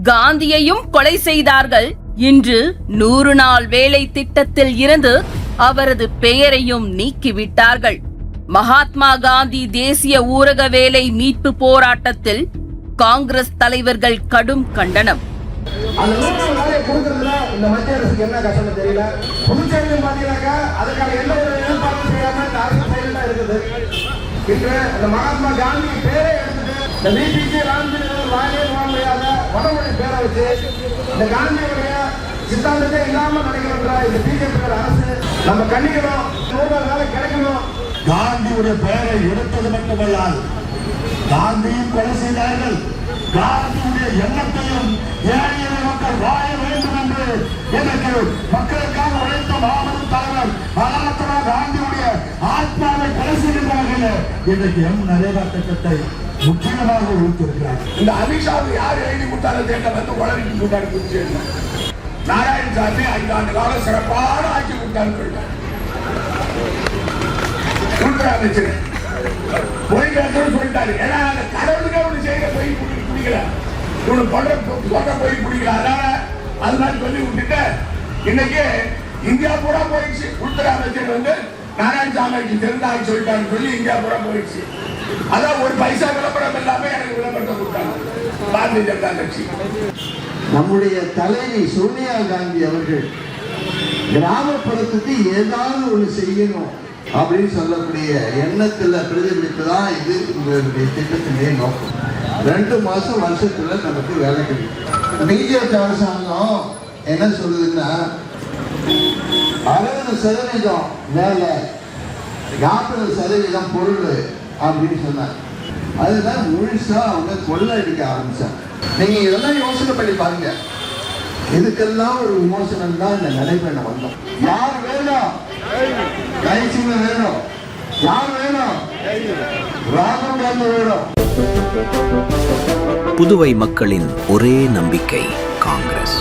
காந்தியையும் கொலை செய்தார்கள். இன்று 100 நாள் வேலை திட்டத்தில் இருந்து அவரது பெயரையும் நீக்கிவிட்டார்கள். மகாத்மா காந்தி தேசிய ஊரக வேலை மீட்பு போராட்டத்தில் காங்கிரஸ் தலைவர்கள் கடும் கண்டனம். அந்த 100 நாள் வேலையை கொடுக்கறதுல இந்த மத்திய அரசுக்கு என்ன கஷ்டம் தெரியல. புதுச்சேரியும் பாத்தீங்கன்னாக்கா அதுக்கான எந்த ஒரு ஏற்பாடும் செய்யாம இந்த அரசு சைலண்டா இருக்குது. இன்று அந்த மகாத்மா காந்தி பேரை எடுத்துட்டு இந்த பிபிசி ராம்ஜி வாயிலே வாழ முடியாத வடமொழி பேரை வச்சு இந்த காந்தியுடைய சித்தாந்தத்தை இல்லாம நடக்கின்ற இந்த பிஜேபி அரசு நம்ம கண்டிக்கணும். 100 நாள் வேலை கிடைக்கணும். காந்தியுடைய பெயரை எடுத்தது மட்டுமல்லாது காந்தியும் கொலை செய்தார்கள். காந்தியுடைய எண்ணத்தையும் ஏழை மக்கள் வாழ வேண்டும் என்று எனக்கு மக்களுக்காக உழைத்த மாபெரும் தலைவர் மகாத்மா காந்தியுடைய ஆத்மாவை கொலை செய்கின்றார்கள். இன்றைக்கு நரேகா திட்டத்தை முற்றிலுமாக ஒழித்திருக்கிறார். இந்த அமித்ஷாவுக்கு யார் எழுதி கொடுத்தாலும் தேட்ட வந்து உளறிட்டு கூட்டாரு புதுச்சேரி. நாராயணசாமி 5 ஆண்டு காலம் சிறப்பான ஆட்சி கொடுத்தாரு. உள்துறை அமைச்சர் போய் சொல்லிட்டாரு. ஏன்னா அந்த கடவுளுக்கு ஒன்று செய்ய போய் பிடிக்கல, இவனு சொல்ற போய் பிடிக்கல. அதனால சொல்லி விட்டுட்டு இன்னைக்கு இந்தியா பூரா போயிடுச்சு. உள்துறை அமைச்சர் வந்து நாராயணசாமிக்கு தெரிந்தாங்க சொல்லிட்டாங்க சொல்லி இந்தியா பூரா போயிடுச்சு. அதான் ஒரு பைசா விளம்பரம் இல்லாம எனக்கு விளம்பரத்தை கொடுத்தாங்க பாரதிய ஜனதா கட்சி. நம்முடைய தலைவி சோனியா காந்தி அவர்கள் கிராமப்புறத்துக்கு ஏதாவது ஒன்று செய்யணும் அப்படின்னு சொல்லக்கூடிய எண்ணத்துல பிரதிபலிப்புதான் இது உங்களுடைய திட்டத்திலே நோக்கம். 2 மாசம் வருஷத்துல நமக்கு வேலை கிடைக்கும். பிஜேபி அரசாங்கம் என்ன சொல்லுதுன்னா 60% வேலை 40% பொருள் அப்படின்னு சொன்னாங்க. அதுதான் முழுசா அவங்க கொள்ளடிக்க ஆரம்பிச்சாங்க. நீங்க இதெல்லாம் யோசனை பண்ணி பாருங்க. இதுக்கெல்லாம் ஒரு விமோசனம் தான் இந்த நடைபெற வந்தோம். யார் வேணும்? கைச்சிங்க வேணும். யார் வேணும்? ராகுல் காந்தி வேணும். புதுவை மக்களின் ஒரே நம்பிக்கை காங்கிரஸ்.